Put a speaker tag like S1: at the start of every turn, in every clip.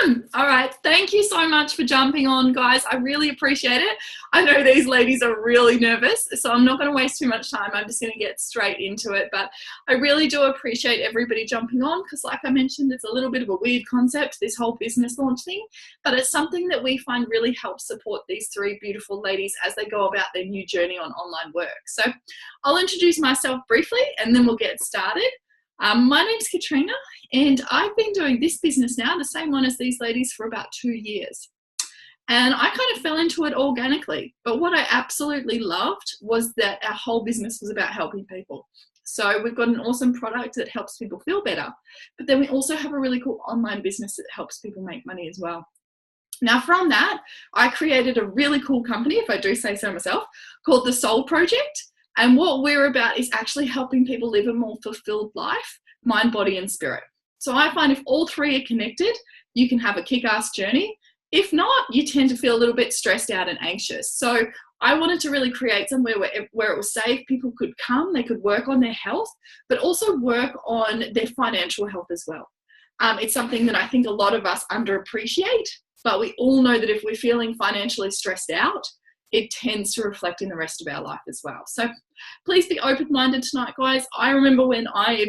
S1: Awesome. All right. Thank you so much for jumping on, guys. I really appreciate it. I know these ladies are really nervous, so I'm not going to waste too much time. I'm just going to get straight into it. But I really do appreciate everybody jumping on because, like I mentioned, it's a little bit of a weird concept, this whole business launch thing, but it's something that we find really helps support these three beautiful ladies as they go about their new journey on online work. So I'll introduce myself briefly and then we'll get started. My name's Katrina and I've been doing this business now, the same one as these ladies, for about 2 years. And I kind of fell into it organically. But what I absolutely loved was that our whole business was about helping people. So we've got an awesome product that helps people feel better. But then we also have a really cool online business that helps people make money as well. Now from that, I created a really cool company, if I do say so myself, called The Soul Project. And what we're about is actually helping people live a more fulfilled life, mind, body, and spirit. So I find if all three are connected, you can have a kick-ass journey. If not, you tend to feel a little bit stressed out and anxious. So I wanted to really create somewhere where it was safe. People could come, they could work on their health, but also work on their financial health as well. It's something that I think a lot of us underappreciate, but we all know that if we're feeling financially stressed out, it tends to reflect in the rest of our life as well. So please be open-minded tonight, guys. I remember when I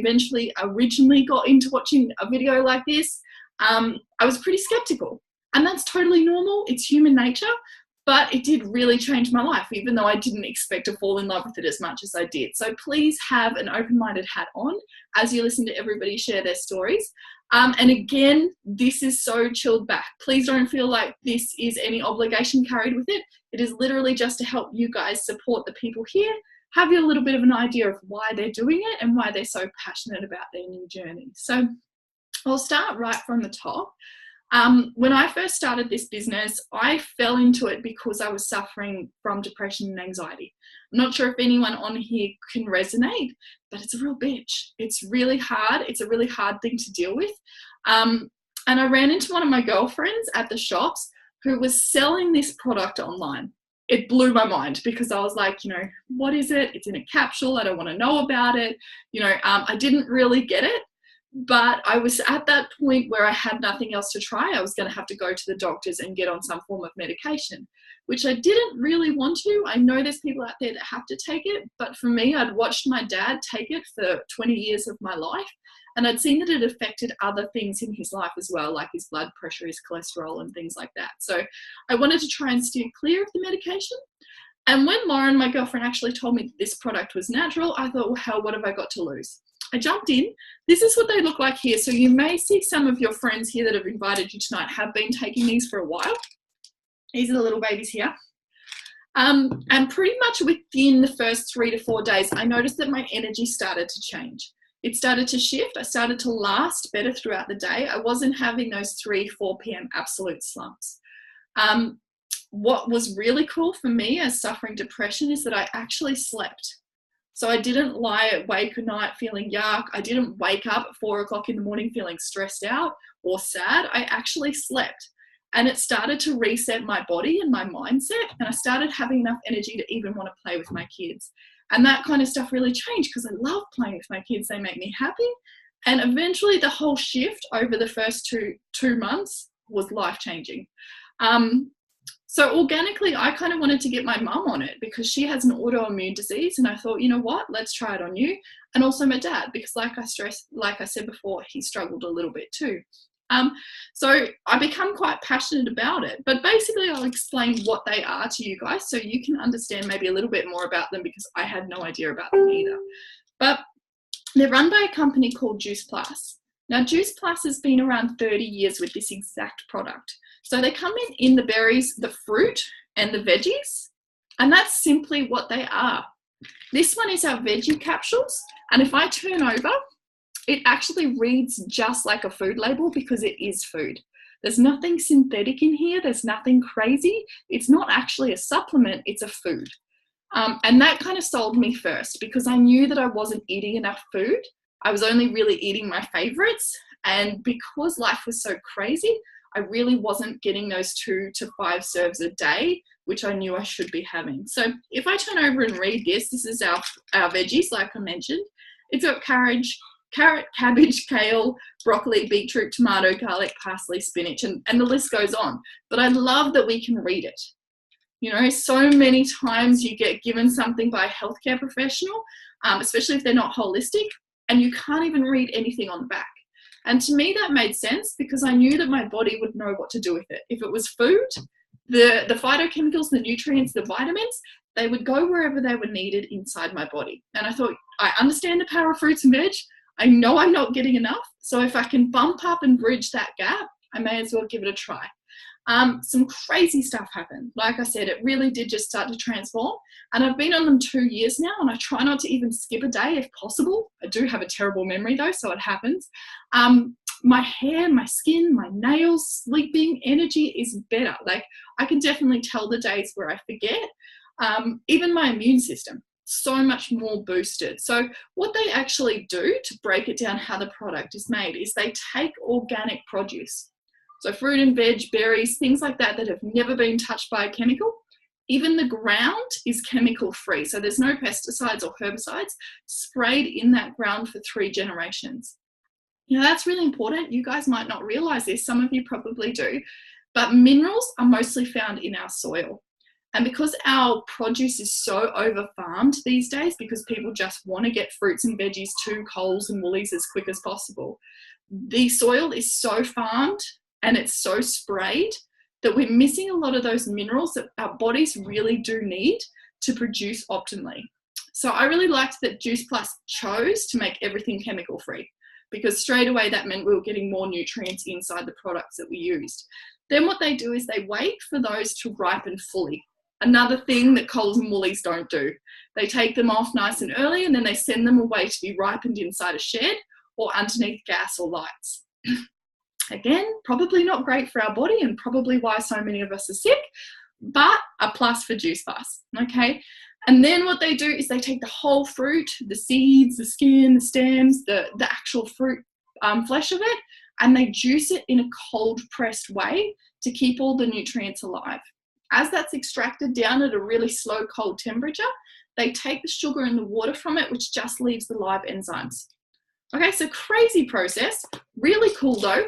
S1: originally got into watching a video like this, I was pretty skeptical, and that's totally normal. It's human nature, but it did really change my life, even though I didn't expect to fall in love with it as much as I did. So please have an open-minded hat on as you listen to everybody share their stories. And again, this is so chilled back. Please don't feel like this is any obligation carried with it. It is literally just to help you guys support the people here, have you a little bit of an idea of why they're doing it and why they're so passionate about their new journey. So I'll start right from the top. When I first started this business, I fell into it because I was suffering from depression and anxiety. I'm not sure if anyone on here can resonate, but it's a real bitch. It's really hard. It's a really hard thing to deal with. And I ran into one of my girlfriends at the shops who was selling this product online. It blew my mind because I was like, what is it? It's in a capsule. I don't want to know about it. I didn't really get it. But I was at that point where I had nothing else to try. I was going to have to go to the doctors and get on some form of medication, which I didn't really want to. I know there's people out there that have to take it, but for me, I'd watched my dad take it for 20 years of my life, and I'd seen that it affected other things in his life as well, like his blood pressure, his cholesterol, and things like that. So I wanted to try and steer clear of the medication. And when Lauren, my girlfriend, actually told me that this product was natural, I thought, well, hell, what have I got to lose? I jumped in. This is what they look like here. So you may see some of your friends here that have invited you tonight have been taking these for a while. These are the little babies here. And pretty much within the first 3 to 4 days, I noticed that my energy started to change. It started to shift. I started to last better throughout the day. I wasn't having those 3, 4 p.m. absolute slumps. What was really cool for me as suffering depression is that I actually slept. So I didn't lie awake at night feeling yuck. I didn't wake up at 4 o'clock in the morning feeling stressed out or sad. I actually slept. And it started to reset my body and my mindset. And I started having enough energy to even want to play with my kids. And that kind of stuff really changed because I love playing with my kids. They make me happy. And eventually the whole shift over the first two months was life-changing. So organically, I kind of wanted to get my mum on it because she has an autoimmune disease. And I thought, you know what, let's try it on you. And also my dad, because like I said before, he struggled a little bit too. So I become quite passionate about it. But basically, I'll explain what they are to you guys so you can understand maybe a little bit more about them because I had no idea about them either. But they're run by a company called Juice Plus. Now, Juice Plus has been around 30 years with this exact product. So they come in the berries, the fruit, and the veggies, and that's simply what they are. This one is our veggie capsules, and if I turn over, it actually reads just like a food label because it is food. There's nothing synthetic in here. There's nothing crazy. It's not actually a supplement. It's a food. And that kind of sold me first because I knew that I wasn't eating enough food. I was only really eating my favorites, and because life was so crazy, I really wasn't getting those 2 to 5 serves a day, which I knew I should be having. So if I turn over and read this is our veggies, like I mentioned. It's got carrot, carrot, cabbage, kale, broccoli, beetroot, tomato, garlic, parsley, spinach, and the list goes on. But I love that we can read it. You know, so many times you get given something by a healthcare professional, especially if they're not holistic, and you can't even read anything on the back. And to me, that made sense because I knew that my body would know what to do with it. If it was food, the phytochemicals, the nutrients, the vitamins, they would go wherever they were needed inside my body. And I thought, I understand the power of fruits and veg. I know I'm not getting enough. So if I can bump up and bridge that gap, I may as well give it a try. Some crazy stuff happened. Like I said, it really did just start to transform. And I've been on them 2 years now, and I try not to even skip a day if possible. I do have a terrible memory though, so it happens. My hair, my skin, my nails, sleeping, energy is better. Like I can definitely tell the days where I forget. Even my immune system, so much more boosted. So what they actually do to break it down how the product is made is they take organic produce. So fruit and veg, berries, things like that that have never been touched by a chemical. Even the ground is chemical free. So there's no pesticides or herbicides sprayed in that ground for 3 generations. You know, that's really important. You guys might not realize this. Some of you probably do. But minerals are mostly found in our soil. And because our produce is so over-farmed these days, because people just want to get fruits and veggies to Coles and Woolies as quick as possible, the soil is so farmed and it's so sprayed that we're missing a lot of those minerals that our bodies really do need to produce optimally. So I really liked that Juice Plus chose to make everything chemical free, because straight away that meant we were getting more nutrients inside the products that we used. Then what they do is they wait for those to ripen fully. Another thing that Coles and Woolies don't do. They take them off nice and early and then they send them away to be ripened inside a shed or underneath gas or lights. Again, probably not great for our body and probably why so many of us are sick, but a plus for Juice Plus, okay? And then what they do is they take the whole fruit, the seeds, the skin, the stems, the actual fruit flesh of it, and they juice it in a cold pressed way to keep all the nutrients alive. As that's extracted down at a really slow cold temperature, they take the sugar and the water from it, which just leaves the live enzymes. Okay, so crazy process, really cool though.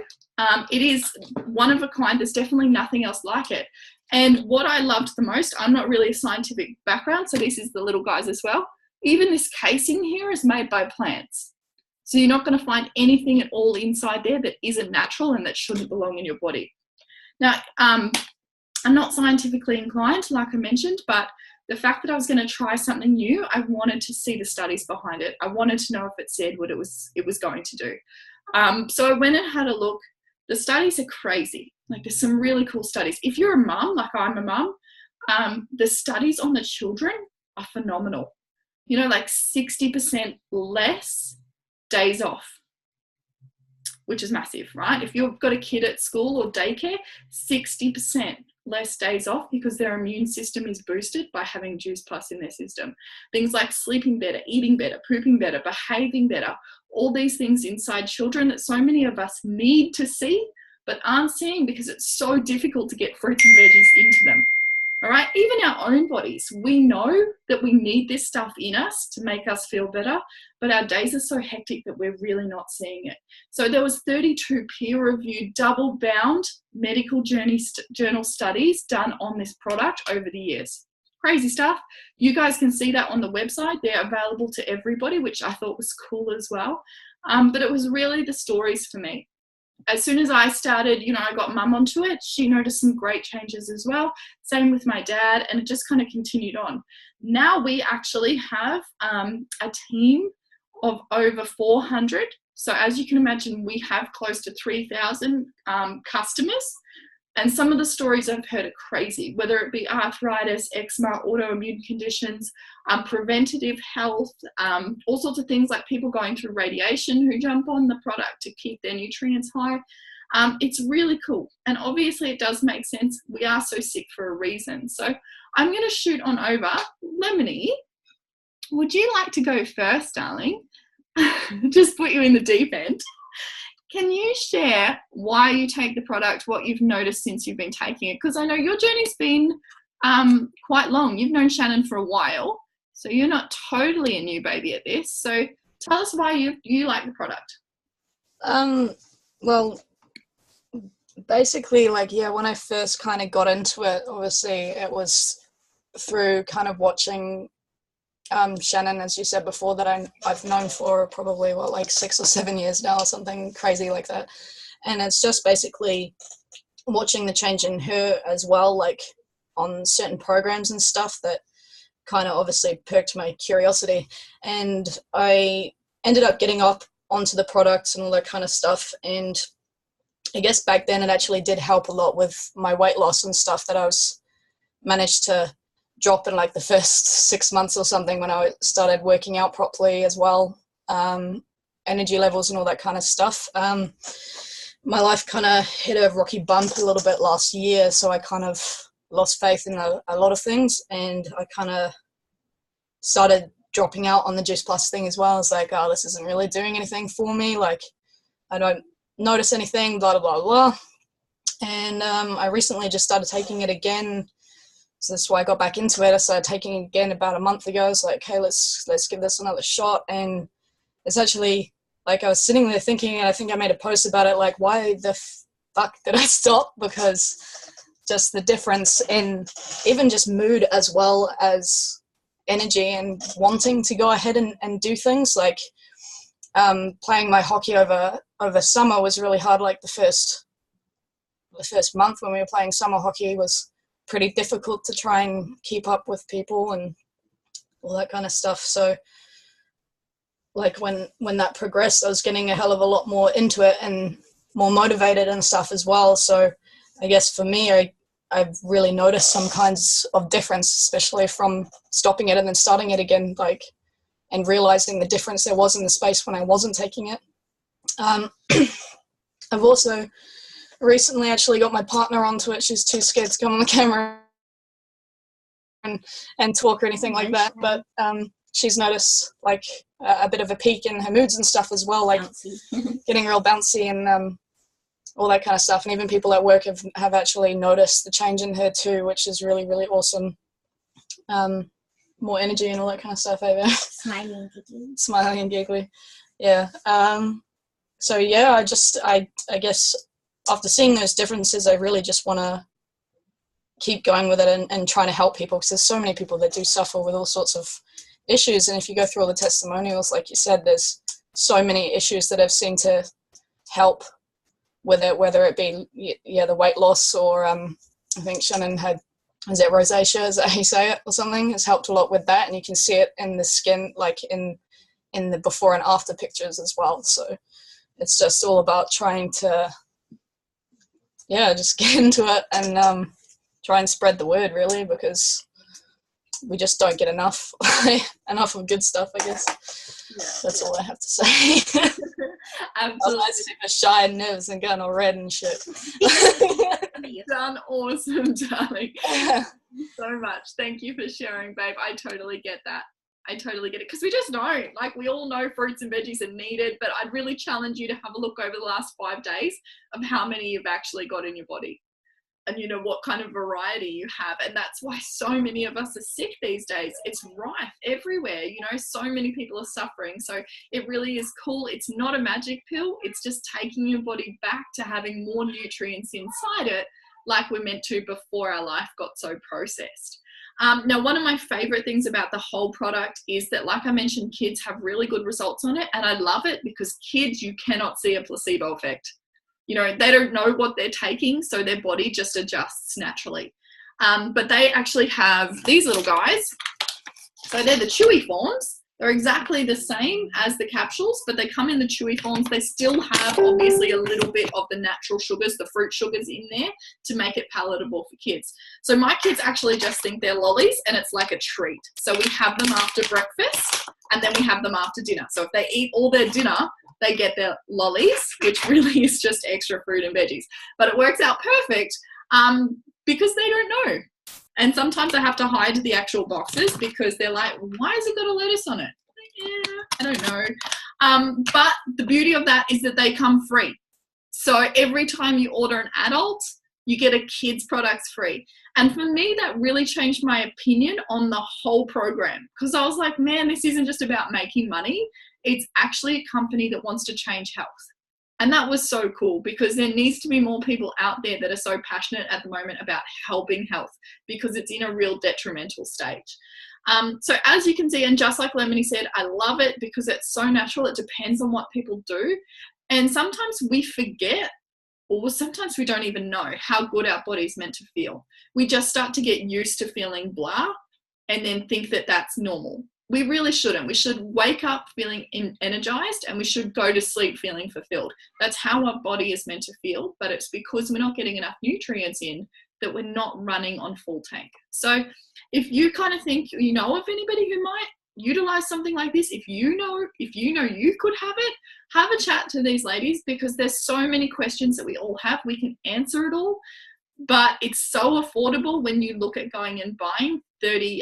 S1: It is one of a kind. There's definitely nothing else like it. And what I loved the most, I'm not really a scientific background, so this is the little guys as well. Even this casing here is made by plants. So you're not going to find anything at all inside there that isn't natural and that shouldn't belong in your body. Now, I'm not scientifically inclined, like I mentioned, but the fact that I was going to try something new, I wanted to see the studies behind it. I wanted to know if it said what it was going to do. So I went and had a look. The studies are crazy. Like there's some really cool studies. If you're a mum, like I'm a mum, the studies on the children are phenomenal. You know, like 60% less days off, which is massive, right? If you've got a kid at school or daycare, 60% less days off because their immune system is boosted by having Juice Plus in their system. Things like sleeping better, eating better, pooping better, behaving better, all these things inside children that so many of us need to see but aren't seeing because it's so difficult to get fruits and veggies into them. All right, even our own bodies, we know that we need this stuff in us to make us feel better, but our days are so hectic that we're really not seeing it. So there was 32 peer-reviewed, double-bound medical journal studies done on this product over the years. Crazy stuff. You guys can see that on the website. They're available to everybody, which I thought was cool as well. But it was really the stories for me. As soon as I started, you know, I got mum onto it. She noticed some great changes as well. Same with my dad, and it just kind of continued on. Now we actually have a team of over 400. So as you can imagine, we have close to 3,000 customers. And some of the stories I've heard are crazy, whether it be arthritis, eczema, autoimmune conditions, preventative health, all sorts of things like people going through radiation who jump on the product to keep their nutrients high. It's really cool. And obviously it does make sense. We are so sick for a reason. So I'm going to shoot on over. Lemonyy, would you like to go first, darling? Just put you in the deep end. Can you share why you take the product, what you've noticed since you've been taking it? Because I know your journey's been quite long. You've known Shannon for a while, so you're not totally a new baby at this. So Tell us why you like the product.
S2: Well, basically, like, yeah, when I first kind of got into it, obviously it was through kind of watching Shannon, as you said before, that I've known for probably like 6 or 7 years now, or something crazy like that. And it's just basically watching the change in her as well, like on certain programs and stuff, that kind of obviously perked my curiosity. And I ended up getting up onto the products and all that kind of stuff. And I guess back then it actually did help a lot with my weight loss and stuff, that I was managed to drop in like the first 6 months or something, when I started working out properly as well, energy levels and all that kind of stuff. My life kind of hit a rocky bump a little bit last year, so I kind of lost faith in a lot of things, and I kind of started dropping out on the Juice Plus thing as well. It's like, oh, this isn't really doing anything for me, like I don't notice anything, blah blah blah. And I recently just started taking it again, so that's why I got back into it. I started taking it again about a month ago. It's like, hey, let's give this another shot. And it's actually, like, I was sitting there thinking, and I think I made a post about it, like, why the fuck did I stop? Because just the difference in even just mood as well as energy and wanting to go ahead and do things. Like, playing my hockey over summer was really hard. Like the first month when we were playing summer hockey was pretty difficult to try and keep up with people and all that kind of stuff. So like when that progressed, I was getting a hell of a lot more into it and more motivated and stuff as well. So I guess for me, I've really noticed some kinds of difference, especially from stopping it and then starting it again, like, and realizing the difference there was in the space when I wasn't taking it. I've also recently actually got my partner onto it. She's too scared to come on the camera and talk or anything like that, but she's noticed like a bit of a peak in her moods and stuff as well, like getting real bouncy and all that kind of stuff. And even people at work have actually noticed the change in her too, which is really, really awesome. More energy and all that kind of stuff over. Smiling and giggly. Yeah. So yeah, I guess after seeing those differences, I really just want to keep going with it and trying to help people, because there's so many people that do suffer with all sorts of issues. And if you go through all the testimonials, like you said, there's so many issues that have seemed to help with it, whether it be the weight loss or I think Shannon had, is it rosacea, is that how you say it, or something? Has helped a lot with that, and you can see it in the skin, like in the before and after pictures as well. So it's just all about trying to just get into it and try and spread the word, really, because we just don't get enough of good stuff, I guess. Yeah. That's all I have to say.
S1: Absolutely.
S2: I'm super shy and nervous and going all red and shit.
S1: You've done awesome, darling. Thank you so much. Thank you for sharing, babe. I totally get that. I totally get it, because we just know, like, we all know fruits and veggies are needed, but I'd really challenge you to have a look over the last 5 days of how many you've actually got in your body, and you know what kind of variety you have. And that's why so many of us are sick these days. It's rife everywhere, you know, so many people are suffering. So it really is cool. It's not a magic pill. It's just taking your body back to having more nutrients inside it, like we're meant to before our life got so processed. Now, one of my favorite things about the whole product is that, like I mentioned, kids have really good results on it. And I love it because kids, you cannot see a placebo effect. You know, they don't know what they're taking, so their body just adjusts naturally. But they actually have these little guys. So they're the chewy forms. They're exactly the same as the capsules, but they come in the chewy forms. They still have, obviously, a little bit of the natural sugars, the fruit sugars in there to make it palatable for kids. So my kids actually just think they're lollies, and it's like a treat. So we have them after breakfast, and then we have them after dinner. So if they eat all their dinner, they get their lollies, which really is just extra fruit and veggies. But it works out perfect because they don't know. And sometimes I have to hide the actual boxes because they're like, why has it got a lettuce on it? Yeah, I don't know. But the beauty of that is that they come free. So every time you order an adult, you get a kid's products free. And for me, that really changed my opinion on the whole program, because I was like, man, this isn't just about making money. It's actually a company that wants to change health. And that was so cool, because there needs to be more people out there that are so passionate at the moment about helping health, because it's in a real detrimental stage. So as you can see, and just like Lemonyy said, I love it because it's so natural. It depends on what people do. And sometimes we forget, or sometimes we don't even know how good our body's meant to feel. We just start to get used to feeling blah and then think that that's normal. We really shouldn't. We should wake up feeling energized, and we should go to sleep feeling fulfilled. That's how our body is meant to feel, but it's because we're not getting enough nutrients in that we're not running on full tank. So if you kind of think you know of anybody who might utilize something like this, if you know you could have it, have a chat to these ladies, because there's so many questions that we all have. We can answer it all, but it's so affordable when you look at going and buying 30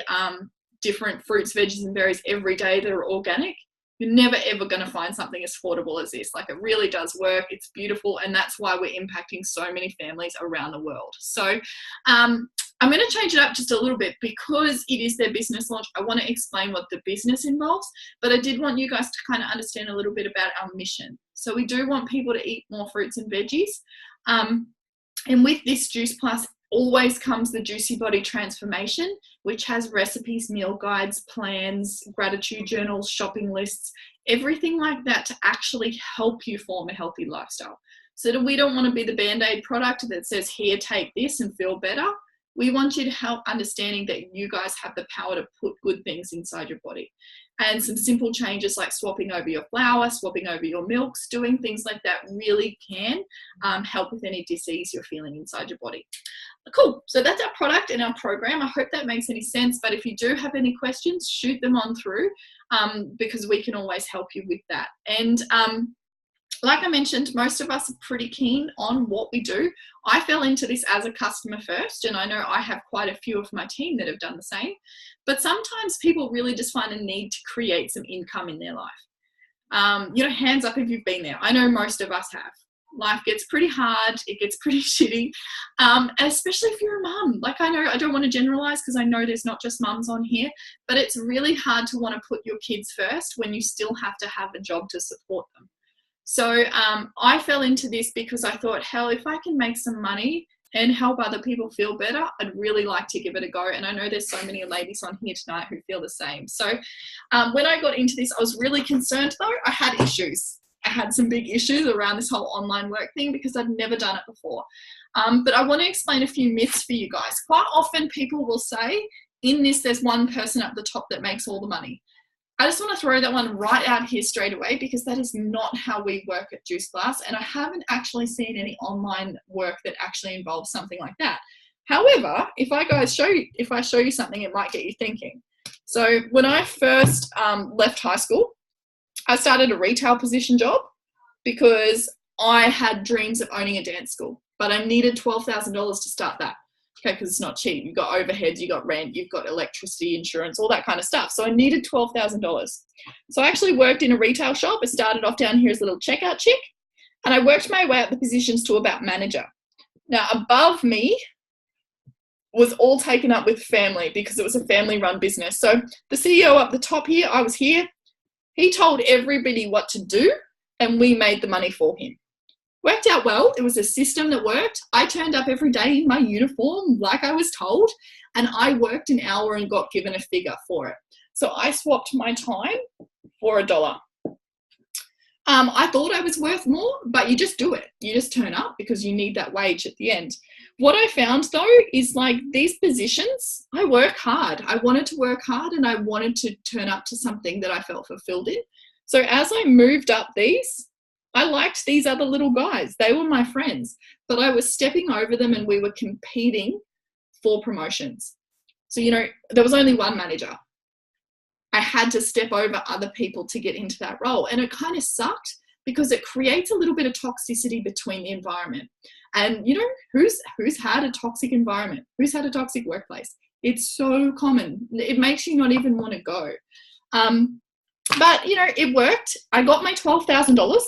S1: different fruits, veggies and berries every day that are organic. You're never ever going to find something as affordable as this. Like, it really does work. It's beautiful, and that's why we're impacting so many families around the world. So I'm going to change it up just a little bit, because it is their business launch. I want to explain what the business involves, but I did want you guys to kind of understand a little bit about our mission. So we do want people to eat more fruits and veggies. And with this Juice Plus always comes the Juicy Body Transformation, which has recipes, meal guides, plans, gratitude journals, shopping lists, everything like that to actually help you form a healthy lifestyle. So that we don't want to be the Band-Aid product that says, here, take this and feel better. We want you to help understanding that you guys have the power to put good things inside your body. And some simple changes like swapping over your flour, swapping over your milks, doing things like that really can help with any disease you're feeling inside your body. Cool. So that's our product and our program. I hope that makes any sense. But if you do have any questions, shoot them on through, because we can always help you with that. And like I mentioned, most of us are pretty keen on what we do. I fell into this as a customer first, and I know I have quite a few of my team that have done the same. But sometimes people really just find a need to create some income in their life. Hands up if you've been there. I know most of us have. Life gets pretty hard. It gets pretty shitty, especially if you're a mum. Like, I know I don't want to generalize, because I know there's not just mums on here, but it's really hard to want to put your kids first when you still have to have a job to support them. So I fell into this because I thought, hell, if I can make some money and help other people feel better, I'd really like to give it a go. And I know there's so many ladies on here tonight who feel the same. So when I got into this, I was really concerned, though. I had issues. I had some big issues around this whole online work thing, because I'd never done it before. But I want to explain a few myths for you guys. Quite often people will say, in this, there's one person at the top that makes all the money. I just want to throw that one right out here straight away, because that is not how we work at Juice Plus, and I haven't actually seen any online work that actually involves something like that. However, if I show you something, it might get you thinking. So when I first left high school, I started a retail position job because I had dreams of owning a dance school, but I needed $12,000 to start that. Okay, because it's not cheap. You've got overheads, you've got rent, you've got electricity, insurance, all that kind of stuff. So I needed $12,000. So I actually worked in a retail shop. I started off down here as a little checkout chick, and I worked my way up the positions to about manager. Now, above me was all taken up with family, because it was a family-run business. So the CEO up the top here, I was here, he told everybody what to do, and we made the money for him. Worked out well. It was a system that worked. I turned up every day in my uniform like I was told, and I worked an hour and got given a figure for it. So I swapped my time for $1. I thought I was worth more, but you just do it. You just turn up because you need that wage at the end. What I found, though, is like these positions, I work hard. I wanted to work hard, and I wanted to turn up to something that I felt fulfilled in. So as I moved up these, I liked these other little guys. They were my friends, but I was stepping over them, and we were competing for promotions. So, there was only one manager. I had to step over other people to get into that role. And it kind of sucked, because it creates a little bit of toxicity between the environment. And who's had a toxic environment? Who's had a toxic workplace? It's so common. It makes you not even want to go. But it worked. I got my $12,000.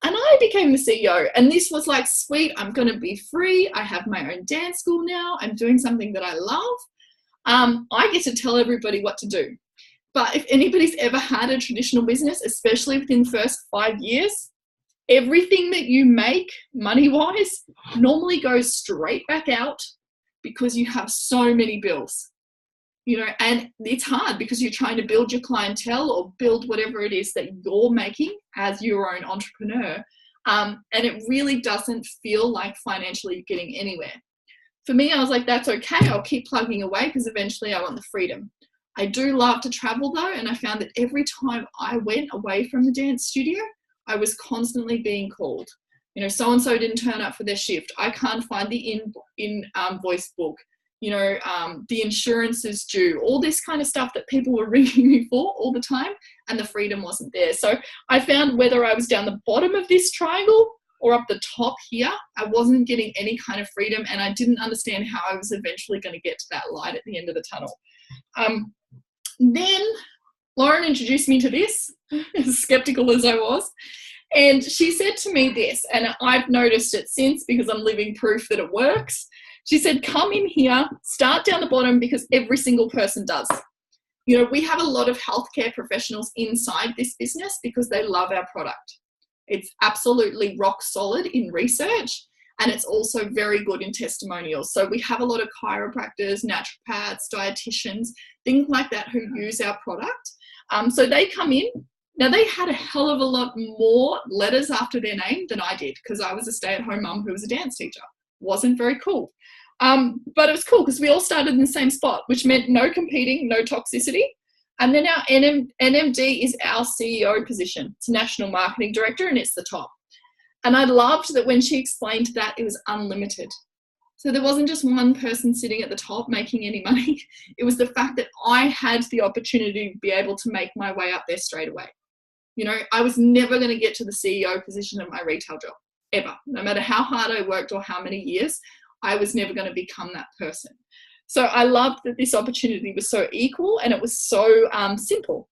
S1: And I became the CEO, and this was like, sweet, I'm going to be free. I have my own dance school now. I'm doing something that I love. I get to tell everybody what to do. But if anybody's ever had a traditional business, especially within the first 5 years, everything that you make money-wise normally goes straight back out because you have so many bills. You know, and it's hard because you're trying to build your clientele or build whatever it is that you're making as your own entrepreneur. And it really doesn't feel like financially you're getting anywhere. For me, I was like, that's okay. I'll keep plugging away because eventually I want the freedom. I do love to travel though. And I found that every time I went away from the dance studio, I was constantly being called. You know, so-and-so didn't turn up for their shift. I can't find the invoice book. You know, the insurance is due, all this kind of stuff that people were ringing me for all the time, and the freedom wasn't there. So I found whether I was down the bottom of this triangle or up the top here, I wasn't getting any kind of freedom, and I didn't understand how I was eventually going to get to that light at the end of the tunnel. Then Lauren introduced me to this, as skeptical as I was, and she said to me this, and I've noticed it since because I'm living proof that it works. She said, come in here, start down the bottom because every single person does. You know, we have a lot of healthcare professionals inside this business because they love our product. It's absolutely rock solid in research, and it's also very good in testimonials. So we have a lot of chiropractors, naturopaths, dietitians, things like that who use our product. So they come in. Now, they had a hell of a lot more letters after their name than I did because I was a stay-at-home mum who was a dance teacher. Wasn't very cool. But it was cool because we all started in the same spot, which meant no competing, no toxicity. And then our NMD is our CEO position. It's National Marketing Director, and it's the top. And I loved that when she explained that, it was unlimited. So there wasn't just one person sitting at the top making any money. It was the fact that I had the opportunity to be able to make my way up there straight away. You know, I was never going to get to the CEO position of my retail job, ever. No matter how hard I worked or how many years, I was never going to become that person. So I loved that this opportunity was so equal and it was so simple.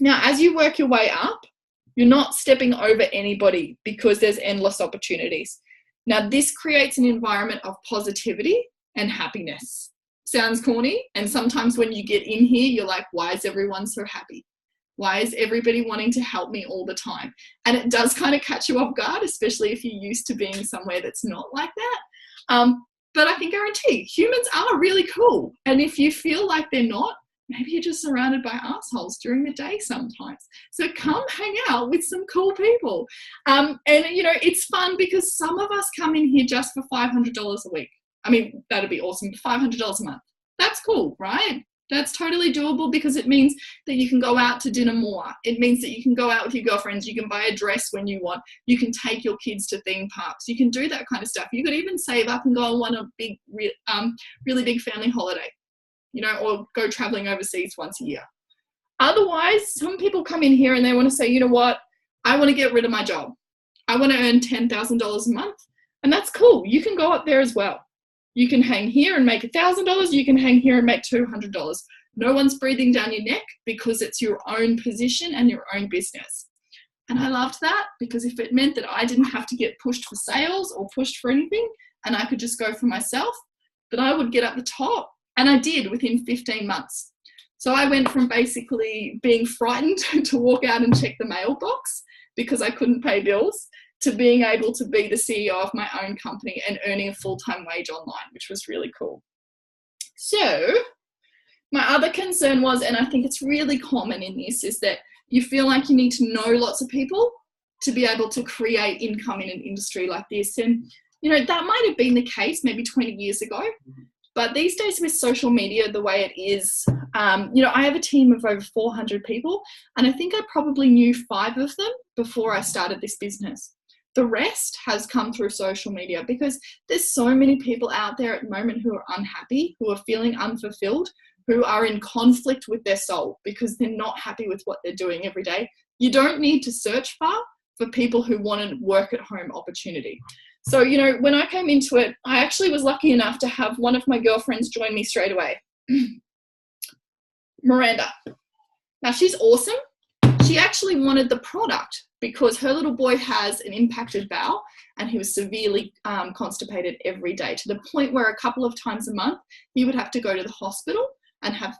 S1: Now, as you work your way up, you're not stepping over anybody because there's endless opportunities. Now, this creates an environment of positivity and happiness. Sounds corny. And sometimes when you get in here, you're like, why is everyone so happy? Why is everybody wanting to help me all the time? And it does kind of catch you off guard, especially if you're used to being somewhere that's not like that. But I can guarantee humans are really cool. And if you feel like they're not, maybe you're just surrounded by assholes during the day sometimes. So come hang out with some cool people. And, you know, it's fun because some of us come in here just for $500 a week. I mean, that'd be awesome. $500 a month. That's cool, right? That's totally doable because it means that you can go out to dinner more. It means that you can go out with your girlfriends. You can buy a dress when you want. You can take your kids to theme parks. You can do that kind of stuff. You could even save up and go on a big, really big family holiday, you know, or go traveling overseas once a year. Otherwise, some people come in here and they want to say, you know what, I want to get rid of my job. I want to earn $10,000 a month. And that's cool. You can go up there as well. You can hang here and make $1,000. You can hang here and make $200. No one's breathing down your neck because it's your own position and your own business. And I loved that because if it meant that I didn't have to get pushed for sales or pushed for anything and I could just go for myself, then I would get up the top. And I did within 15 months. So I went from basically being frightened to walk out and check the mailbox because I couldn't pay bills to being able to be the CEO of my own company and earning a full-time wage online, which was really cool. So my other concern was, and I think it's really common in this, is that you feel like you need to know lots of people to be able to create income in an industry like this. And, you know, that might have been the case maybe 20 years ago. But these days with social media, the way it is, you know, I have a team of over 400 people, and I think I probably knew 5 of them before I started this business. The rest has come through social media because there's so many people out there at the moment who are unhappy, who are feeling unfulfilled, who are in conflict with their soul because they're not happy with what they're doing every day. You don't need to search far for people who want a work at home opportunity. So, you know, when I came into it, I actually was lucky enough to have one of my girlfriends join me straight away. Miranda. Now, she's awesome. She actually wanted the product because her little boy has an impacted bowel and he was severely constipated every day to the point where a couple of times a month he would have to go to the hospital and have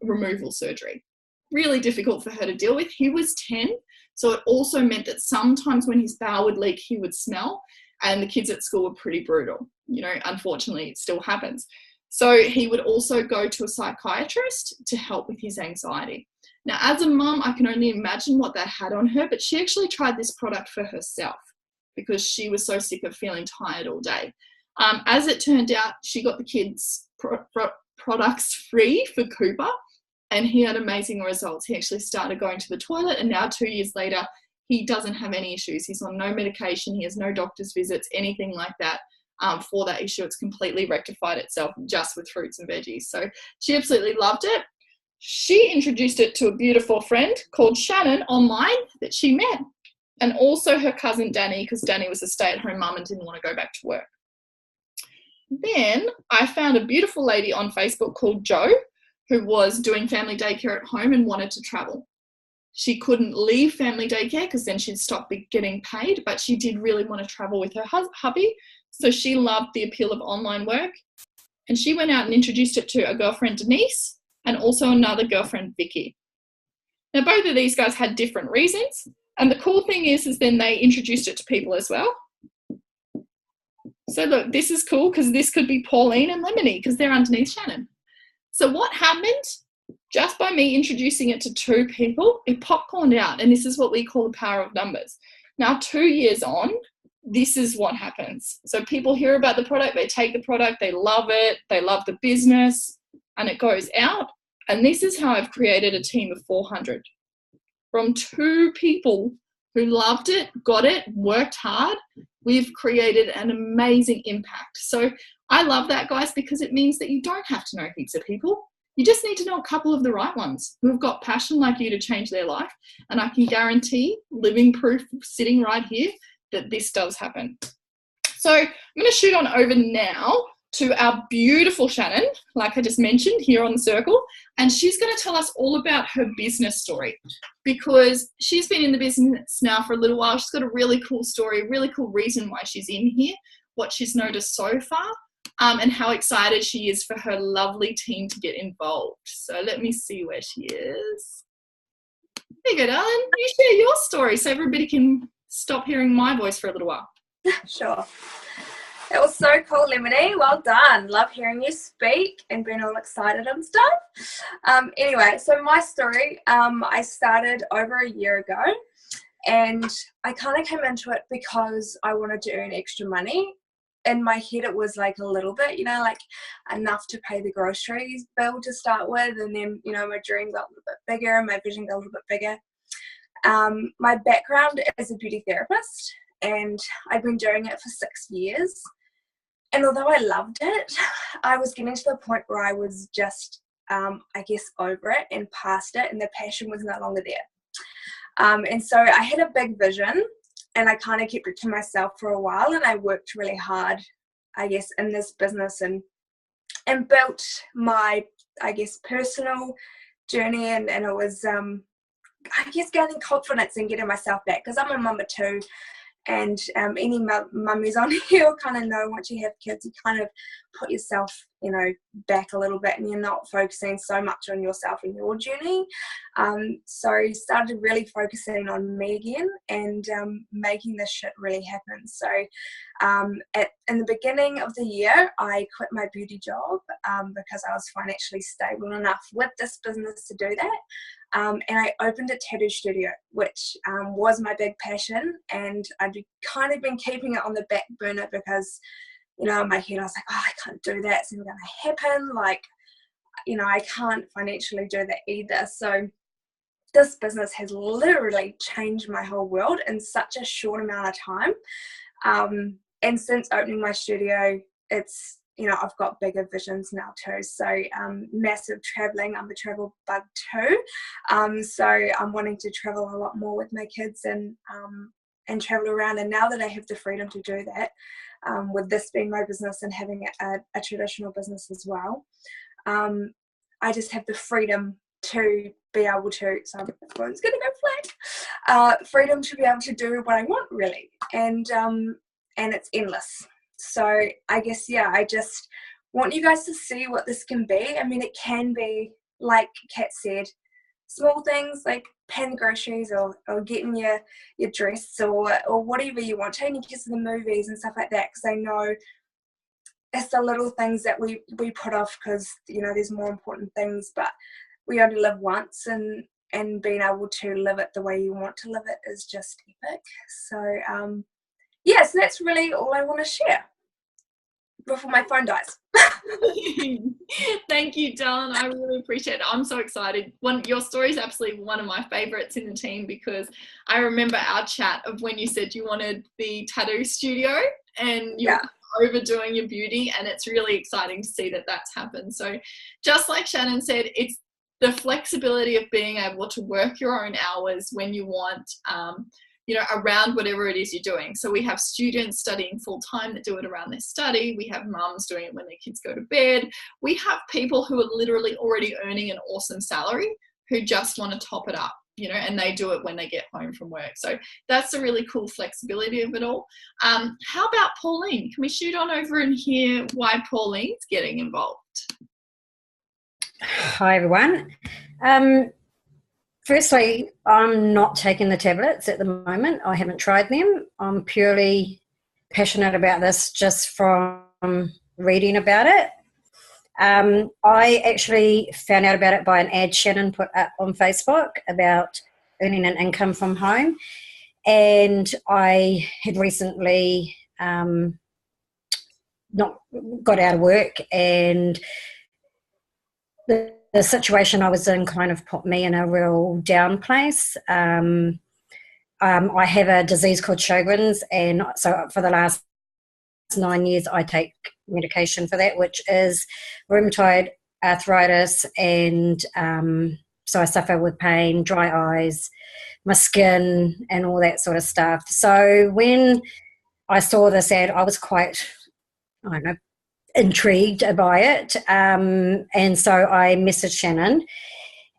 S1: removal surgery. really difficult for her to deal with. He was 10, so it also meant that sometimes when his bowel would leak, he would smell, and the kids at school were pretty brutal. You know, unfortunately, it still happens. So he would also go to a psychiatrist to help with his anxiety. Now, as a mum, I can only imagine what that had on her, but she actually tried this product for herself because she was so sick of feeling tired all day. As it turned out, she got the kids' products free for Cooper, and he had amazing results. He actually started going to the toilet, and now 2 years later, he doesn't have any issues. He's on no medication. He has no doctor's visits, anything like that. For that issue, it's completely rectified itself just with fruits and veggies. So she absolutely loved it. She introduced it to a beautiful friend called Shannon online that she met, and also her cousin Danny, because Danny was a stay-at-home mum and didn't want to go back to work. Then I found a beautiful lady on Facebook called Jo, who was doing family daycare at home and wanted to travel. She couldn't leave family daycare because then she'd stop getting paid, but she did really want to travel with her hubby. So she loved the appeal of online work, and she went out and introduced it to a girlfriend, Denise, and also another girlfriend, Vicky. Now, both of these guys had different reasons, and the cool thing is then they introduced it to people as well. So look, this is cool because this could be Pauline and Lemonyy because they're underneath Shannon. So what happened? Just by me introducing it to two people, it popcorned out, and this is what we call the power of numbers. Now, 2 years on, this is what happens. So people hear about the product, they take the product, they love it, they love the business, and it goes out. And this is how I've created a team of 400. From 2 people who loved it, got it, worked hard, we've created an amazing impact. So I love that, guys, because it means that you don't have to know heaps of people. You just need to know a couple of the right ones who have got passion like you to change their life. And I can guarantee, living proof sitting right here, that this does happen. So I'm going to shoot on over now to our beautiful Shannon, like I just mentioned here on the circle, and she's going to tell us all about her business story because she's been in the business now for a little while. She's got a really cool story, really cool reason why she's in here, what she's noticed so far, and how excited she is for her lovely team to get involved. So let me see where she is. There you go, darling. You share your story so everybody can stop hearing my voice for a little while.
S3: Sure. It was so cool, Lemonyy. Well done. Love hearing you speak and being all excited and stuff. Anyway, so my story, I started over a year ago, and I kind of came into it because I wanted to earn extra money. In my head, it was like a little bit, like enough to pay the groceries bill to start with, and then, my dream got a little bit bigger and my vision got a little bit bigger. My background is a beauty therapist, and I've been doing it for 6 years. And although I loved it, I was getting to the point where I was just, over it and past it, and the passion was no longer there. And so I had a big vision, and I kind of kept it to myself for a while, and I worked really hard, in this business and built my, personal journey, and it was, gaining confidence and getting myself back, because I'm a mama too. And any mummies on here kind of know once you have kids, you kind of put yourself, back a little bit, and you're not focusing so much on yourself and your journey. So I started really focusing on me again and making this shit really happen. So in the beginning of the year, I quit my beauty job because I was financially stable enough with this business to do that. And I opened a tattoo studio, which was my big passion, and I'd kind of been keeping it on the back burner because, in my head I was like, oh, I can't do that, it's never going to happen, I can't financially do that either. So this business has literally changed my whole world in such a short amount of time. And since opening my studio, it's, I've got bigger visions now too. So massive traveling. I'm a travel bug too. So I'm wanting to travel a lot more with my kids and travel around. And now that I have the freedom to do that, with this being my business and having a traditional business as well, I just have the freedom to be able to, so my phone's going to go flat, freedom to be able to do what I want really. And it's endless. So I just want you guys to see what this can be. I mean, it can be, like Kat said, small things like paying the groceries or getting your dress or whatever you want, taking kids to the movies and stuff like that, because I know it's the little things that we put off because, you know, there's more important things, but we only live once, and being able to live it the way you want to live it is just epic. So yeah, so that's really all I want to share before my phone dies.
S1: Thank you, Dawn. I really appreciate it. I'm so excited. Your story is absolutely one of my favorites in the team, because I remember our chat of when you said you wanted the tattoo studio and you were overdoing your beauty, and it's really exciting to see that that's happened. So just like Shannon said, it's the flexibility of being able to work your own hours when you want, you know, around whatever it is you're doing. So we have students studying full time that do it around their study. We have mums doing it when their kids go to bed. We have people who are literally already earning an awesome salary who just want to top it up, you know, and they do it when they get home from work. So that's the really cool flexibility of it all. How about Pauline? Can we shoot on over and hear why Pauline's getting involved?
S4: Hi, everyone. Firstly, I'm not taking the tablets at the moment. I haven't tried them. I'm purely passionate about this just from reading about it. I actually found out about it by an ad Shannon put up on Facebook about earning an income from home. And I had recently not got out of work, and the situation I was in kind of put me in a real down place. I have a disease called Sjogren's, and so for the last 9 years I take medication for that, which is rheumatoid arthritis, and so I suffer with pain, dry eyes, my skin and all that sort of stuff. So when I saw this ad, I was quite, I don't know, intrigued by it, and so I messaged Shannon,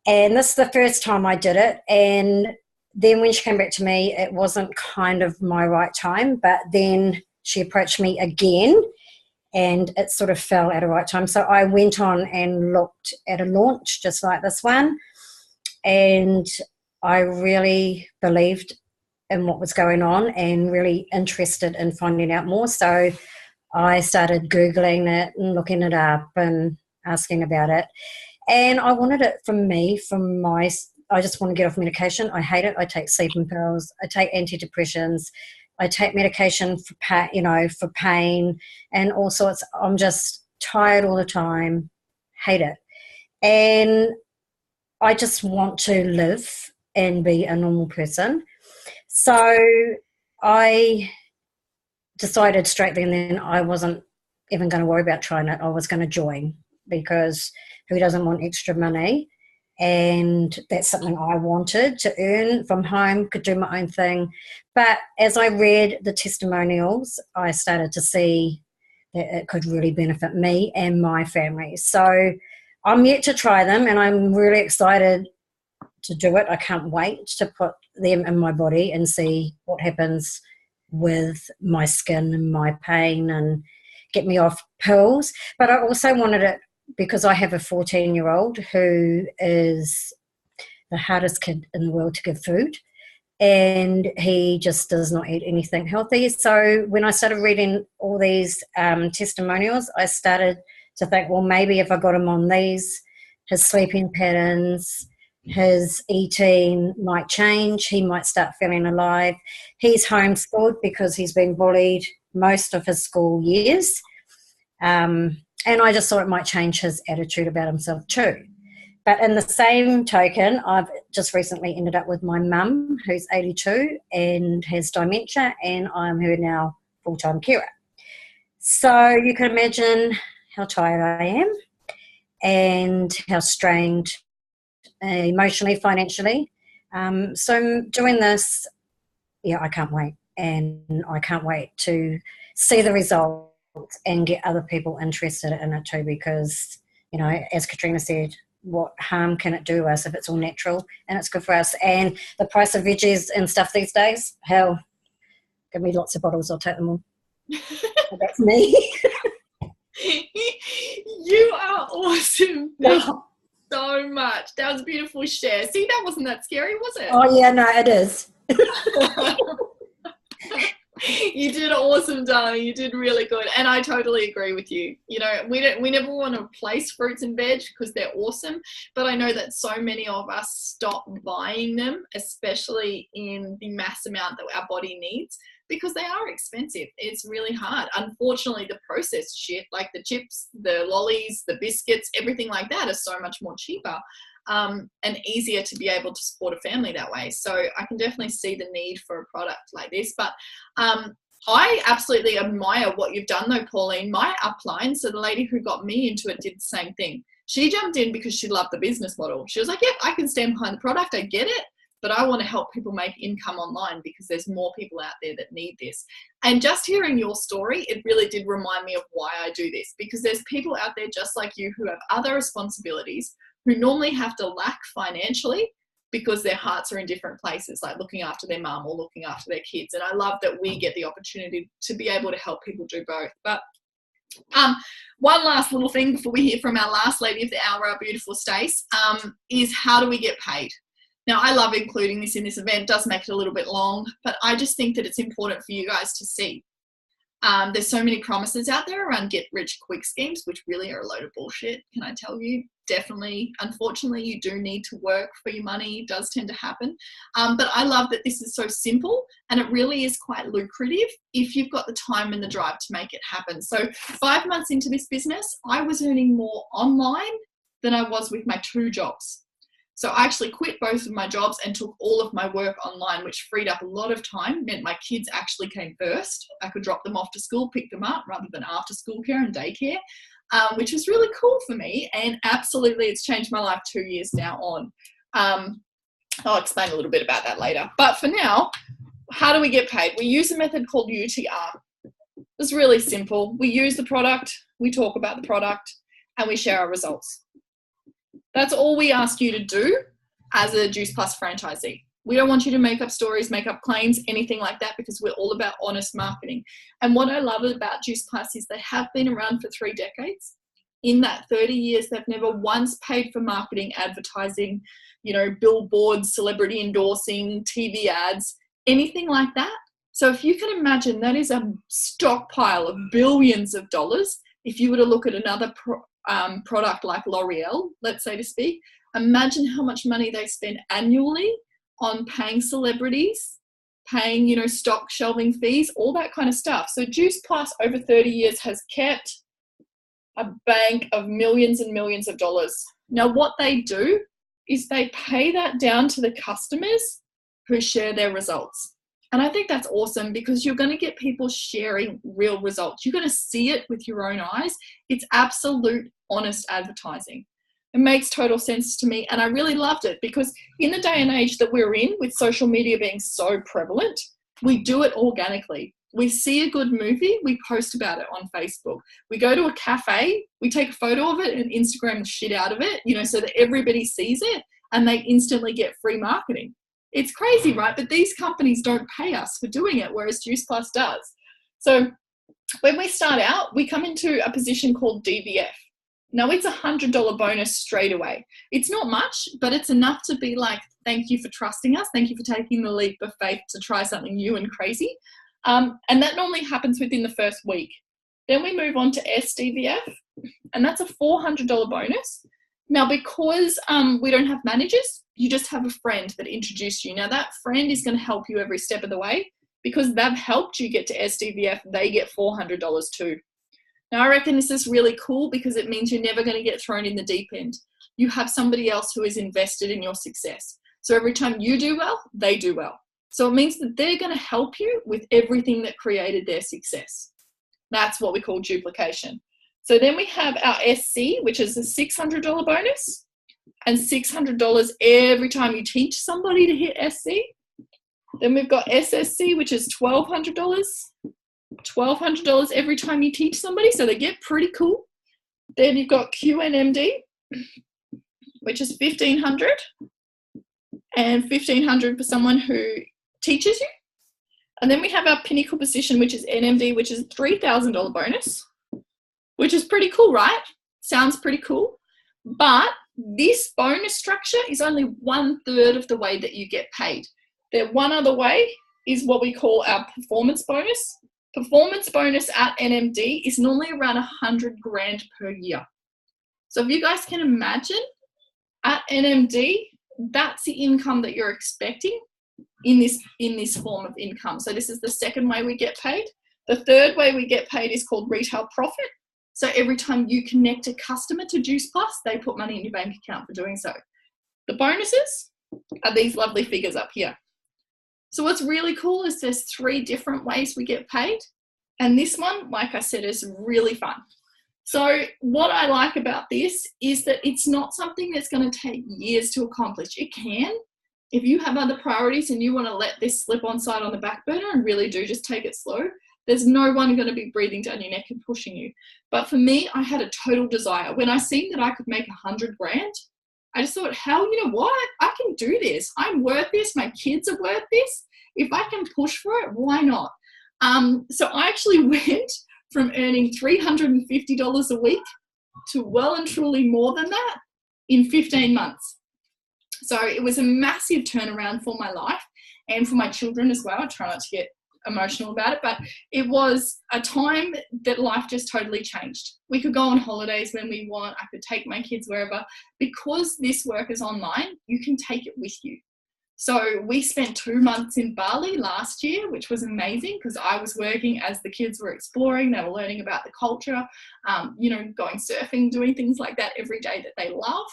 S4: and this is the first time I did it. And then when she came back to me, it wasn't kind of my right time, but then she approached me again and it sort of fell at a right time. So I went on and looked at a launch just like this one, and I really believed in what was going on and really interested in finding out more. So I started Googling it and looking it up and asking about it. And I wanted it I just want to get off medication. I hate it. I take sleeping pills. I take antidepressants. I take medication for pain and all sorts. I'm just tired all the time. Hate it. And I just want to live and be a normal person. So I decided straight then I wasn't even going to worry about trying it. I was going to join, because who doesn't want extra money? And that's something I wanted to earn from home, could do my own thing. But as I read the testimonials, I started to see that it could really benefit me and my family. So I'm yet to try them, and I'm really excited to do it. I can't wait to put them in my body and see what happens with my skin and my pain and get me off pills. But I also wanted it because I have a 14-year-old who is the hardest kid in the world to give food, and he just does not eat anything healthy. So when I started reading all these testimonials, I started to think, well, maybe if I got him on these, his sleeping patterns, his eating might change. He might start feeling alive. He's homeschooled because he's been bullied most of his school years. And I just thought it might change his attitude about himself too. But in the same token, I've just recently ended up with my mum, who's 82 and has dementia, and I'm her now full-time carer. So you can imagine how tired I am and how strained emotionally, financially. So I'm doing this, I can't wait. And I can't wait to see the results and get other people interested in it too, because, as Katrina said, what harm can it do us if it's all natural and it's good for us? And the price of veggies and stuff these days, hell, give me lots of bottles, I'll take them all. That's me.
S1: You are awesome. Thank you so much. That was a beautiful share. See, that wasn't that scary, was it?
S4: Oh, yeah, no, it is.
S1: You did awesome, darling. You did really good. And I totally agree with you. You know, we never want to replace fruits and veg because they're awesome. But I know that so many of us stop buying them, especially in the mass amount that our body needs, because they are expensive. It's really hard. Unfortunately, the processed shit, like the chips, the lollies, the biscuits, everything like that is so much more cheaper. And easier to be able to support a family that way. So I can definitely see the need for a product like this. But I absolutely admire what you've done though, Pauline. My upline, so the lady who got me into it, did the same thing. She jumped in because she loved the business model. She was like, yep, I can stand behind the product. I get it. But I want to help people make income online because there's more people out there that need this. And just hearing your story, it really did remind me of why I do this, because there's people out there just like you who have other responsibilities, who normally have to lack financially because their hearts are in different places, like looking after their mum or looking after their kids. And I love that we get the opportunity to be able to help people do both. But one last little thing before we hear from our last lady of the hour, our beautiful Stace, is how do we get paid? Now, I love including this in this event. It does make it a little bit long, but I just think that it's important for you guys to see. There's so many promises out there around get rich quick schemes, which really are a load of bullshit, can I tell you? Definitely, unfortunately, you do need to work for your money. It does tend to happen. But I love that this is so simple, and it really is quite lucrative if you've got the time and the drive to make it happen. So 5 months into this business, I was earning more online than I was with my 2 jobs. So I actually quit both of my jobs and took all of my work online, which freed up a lot of time, meant my kids actually came first. I could drop them off to school, pick them up, rather than after school care and daycare, which was really cool for me. And absolutely, it's changed my life 2 years now on. I'll explain a little bit about that later. But for now, how do we get paid? We use a method called UTR. It's really simple. We use the product, we talk about the product, and we share our results. That's all we ask you to do as a Juice Plus franchisee. We don't want you to make up stories, make up claims, anything like that, because we're all about honest marketing. And what I love about Juice Plus is they have been around for 3 decades. In that 30 years, they've never once paid for marketing, advertising, you know, billboards, celebrity endorsing, TV ads, anything like that. So if you can imagine, that is a stockpile of billions of dollars. If you were to look at another product like L'Oreal, let's say to speak, imagine how much money they spend annually on paying celebrities, paying, you know, stock shelving fees, all that kind of stuff. So Juice Plus over 30 years has kept a bank of millions and millions of dollars. Now, what they do is they pay that down to the customers who share their results. And I think that's awesome, because you're going to get people sharing real results. You're going to see it with your own eyes. It's absolute honest advertising. It makes total sense to me. And I really loved it, because in the day and age that we're in, with social media being so prevalent, we do it organically. We see a good movie, we post about it on Facebook. We go to a cafe, we take a photo of it and Instagram the shit out of it, you know, so that everybody sees it and they instantly get free marketing. It's crazy, right? But these companies don't pay us for doing it, whereas Juice Plus does. So when we start out, we come into a position called DVF. Now, it's $100 bonus straight away. It's not much, but it's enough to be like, thank you for trusting us. Thank you for taking the leap of faith to try something new and crazy. And that normally happens within the first week. Then we move on to SDVF, and that's a $400 bonus. Now, because we don't have managers, you just have a friend that introduced you. Now, that friend is going to help you every step of the way, because they've helped you get to SDVF. They get $400 too. Now, I reckon this is really cool, because it means you're never going to get thrown in the deep end. You have somebody else who is invested in your success. So every time you do well, they do well. So it means that they're going to help you with everything that created their success. That's what we call duplication. So then we have our SC, which is a $600 bonus, and $600 every time you teach somebody to hit SC. Then we've got SSC, which is $1,200. $1,200 every time you teach somebody, so they get pretty cool. Then you've got QNMD, which is $1,500, and $1,500 for someone who teaches you. And then we have our pinnacle position, which is NMD, which is $3,000 bonus, which is pretty cool, right? Sounds pretty cool. But this bonus structure is only 1/3 of the way that you get paid. The one other way is what we call our performance bonus. Performance bonus at NMD is normally around 100 grand per year. So if you guys can imagine, at NMD, that's the income that you're expecting in this form of income. So this is the second way we get paid. The third way we get paid is called retail profit. So every time you connect a customer to Juice Plus, they put money in your bank account for doing so. The bonuses are these lovely figures up here. So what's really cool is there's 3 different ways we get paid. And this one, like I said, is really fun. So what I like about this is that it's not something that's going to take years to accomplish. It can. If you have other priorities and you want to let this slip on side on the back burner and really do just take it slow, there's no one going to be breathing down your neck and pushing you. But for me, I had a total desire. When I seen that I could make 100 grand, I just thought, hell, you know what? I can do this. I'm worth this. My kids are worth this. If I can push for it, why not? So I actually went from earning $350 a week to well and truly more than that in 15 months. So it was a massive turnaround for my life and for my children as well. I try not to get emotional about it, but it was a time that life just totally changed. We could go on holidays when we want. I could take my kids wherever. Because this work is online, you can take it with you. So we spent 2 months in Bali last year, which was amazing because I was working as the kids were exploring. They were learning about the culture, going surfing, doing things like that every day that they love.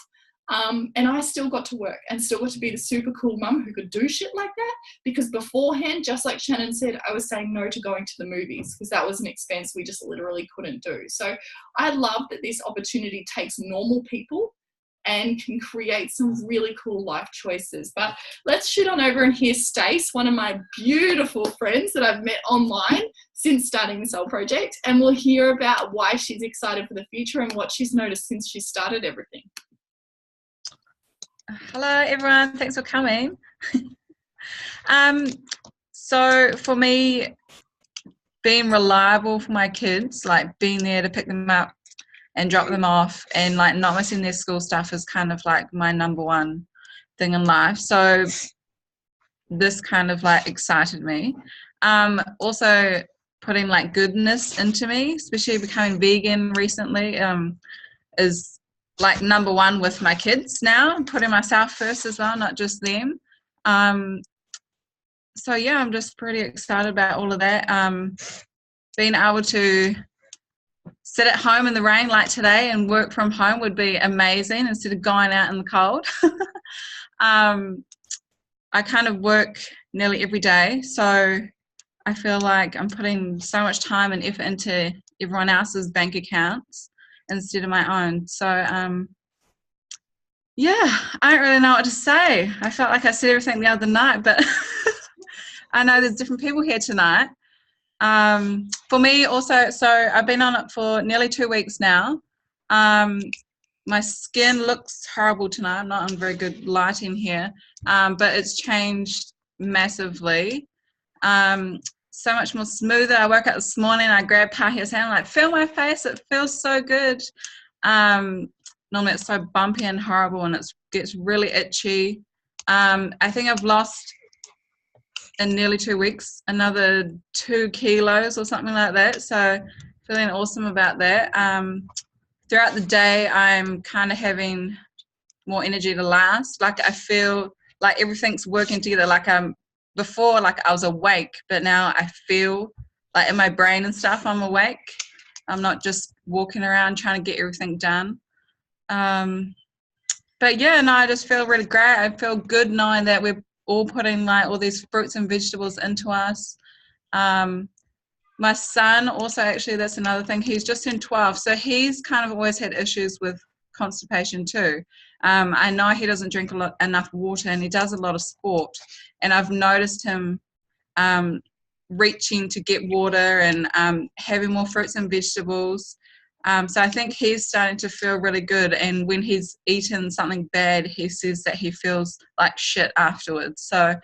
S1: And I still got to work and still got to be the super cool mum who could do shit like that, because beforehand, just like Shannon said, I was saying no to going to the movies because that was an expense we just literally couldn't do. So I love that this opportunity takes normal people and can create some really cool life choices. But let's shoot on over and hear Stace, one of my beautiful friends that I've met online since starting this whole project, and we'll hear about why she's excited for the future and what she's noticed since she started everything.
S5: Hello everyone, thanks for coming. So for me, being reliable for my kids, like being there to pick them up and drop them off and like not missing their school stuff is kind of like my number one thing in life. So this kind of like excited me. Also putting like goodness into me, especially becoming vegan recently, is like number one with my kids now, putting myself first as well, not just them. So yeah, I'm just pretty excited about all of that. Being able to sit at home in the rain like today and work from home would be amazing instead of going out in the cold. I kind of work nearly every day, so I feel like I'm putting so much time and effort into everyone else's bank accounts instead of my own. So yeah, I don't really know what to say. I felt like I said everything the other night, but I know there's different people here tonight. For me also, so I've been on it for nearly 2 weeks now. My skin looks horrible tonight. I'm not on very good lighting here, but it's changed massively. So much more smoother. I woke up this morning, I grabbed Pahia's hand, I'm like, feel my face, it feels so good. Normally it's so bumpy and horrible and it gets really itchy. I think I've lost in nearly 2 weeks another 2 kilos or something like that, so feeling awesome about that. Throughout the day I'm kind of having more energy to last. Like I feel like everything's working together. Like before, like I was awake, but now I feel like in my brain and stuff I'm awake. I'm not just walking around trying to get everything done. But yeah, no, I just feel really great. I feel good knowing that we're all putting like all these fruits and vegetables into us. My son also, actually, that's another thing, he's just turned 12, so he's kind of always had issues with constipation too. I know he doesn't drink enough water and he does a lot of sport, and I've noticed him reaching to get water and having more fruits and vegetables. So I think he's starting to feel really good, and when he's eaten something bad, he says that he feels like shit afterwards. So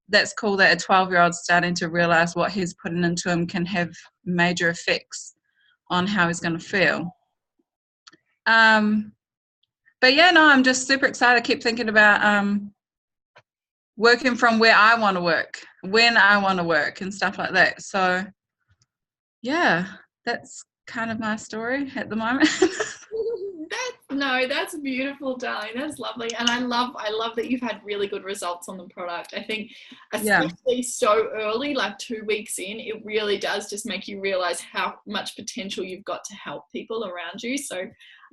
S5: that's cool that a 12-year-old's starting to realize what he's putting into him can have major effects on how he's going to feel. But yeah, no, I'm just super excited. I keep thinking about working from where I want to work, when I want to work, and stuff like that. So yeah, that's kind of my story at the moment.
S1: That's beautiful, darling. That's lovely, and I love that you've had really good results on the product. I think, especially so early, like 2 weeks in, it really does just make you realize how much potential you've got to help people around you. So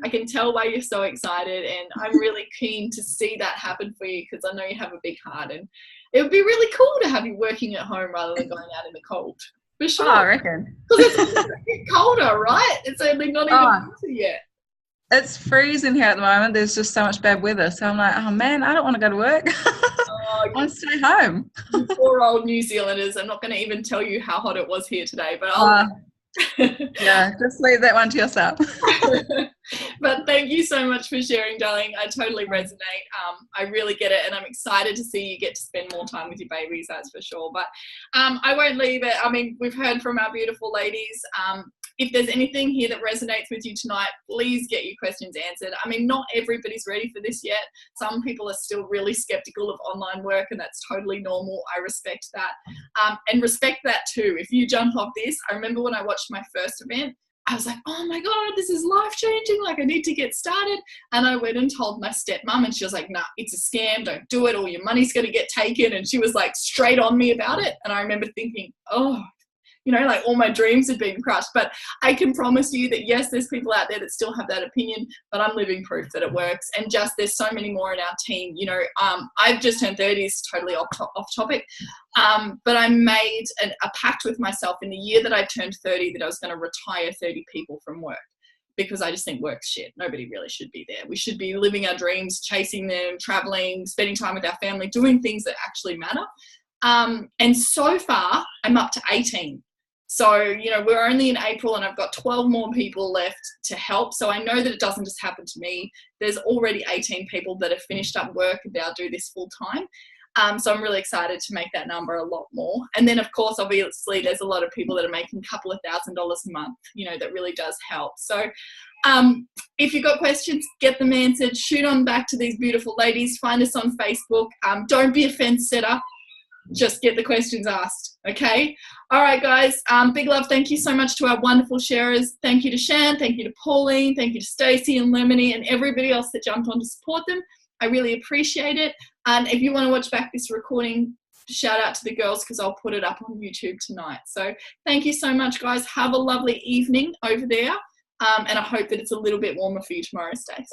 S1: I can tell why you're so excited, and I'm really keen to see that happen for you, because I know you have a big heart, and it would be really cool to have you working at home rather than going out in the cold. For sure.
S5: Oh, I reckon.
S1: Because it's a bit colder, right? It's only not even winter yet.
S5: It's freezing here at the moment. There's just so much bad weather. So I'm like, oh man, I don't want to go to work. I want to stay home.
S1: You poor old New Zealanders. I'm not going to even tell you how hot it was here today, but
S5: yeah, just leave that one to yourself.
S1: But thank you so much for sharing, darling. I totally resonate. I really get it, and I'm excited to see you get to spend more time with your babies, that's for sure. But I won't leave it. I mean, we've heard from our beautiful ladies. If there's anything here that resonates with you tonight, please get your questions answered. I mean, not everybody's ready for this yet. Some people are still really skeptical of online work, and that's totally normal. I respect that. And respect that too. If you jump off this, I remember when I watched my first event, I was like, oh my God, this is life-changing. Like, I need to get started. And I went and told my stepmom, and she was like, nah, it's a scam. Don't do it. All your money's going to get taken. And she was like straight on me about it. And I remember thinking, oh, you know, like all my dreams had been crushed. But I can promise you that, yes, there's people out there that still have that opinion, but I'm living proof that it works. And just there's so many more in our team. You know, I've just turned 30, it's totally off topic. But I made a pact with myself in the year that I turned 30 that I was going to retire 30 people from work, because I just think work's shit. Nobody really should be there. We should be living our dreams, chasing them, traveling, spending time with our family, doing things that actually matter. And so far, I'm up to 18. So, you know, we're only in April, and I've got 12 more people left to help. So I know that it doesn't just happen to me. There's already 18 people that have finished up work and now do this full time. So I'm really excited to make that number a lot more. And then, of course, obviously, there's a lot of people that are making a couple of $1,000s a month, you know, that really does help. So if you've got questions, get them answered. Shoot on back to these beautiful ladies. Find us on Facebook. Don't be a fence setter. Just get the questions asked, okay? All right, guys. Big love. Thank you so much to our wonderful sharers. Thank you to Shan. Thank you to Pauline. Thank you to Stacey and Lemonyy and everybody else that jumped on to support them. I really appreciate it. And if you want to watch back this recording, shout out to the girls, because I'll put it up on YouTube tonight. So thank you so much, guys. Have a lovely evening over there. And I hope that it's a little bit warmer for you tomorrow, Stace.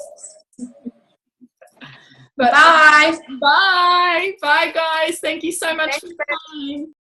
S3: Bye.
S1: Bye, guys. Thank you so much for your time.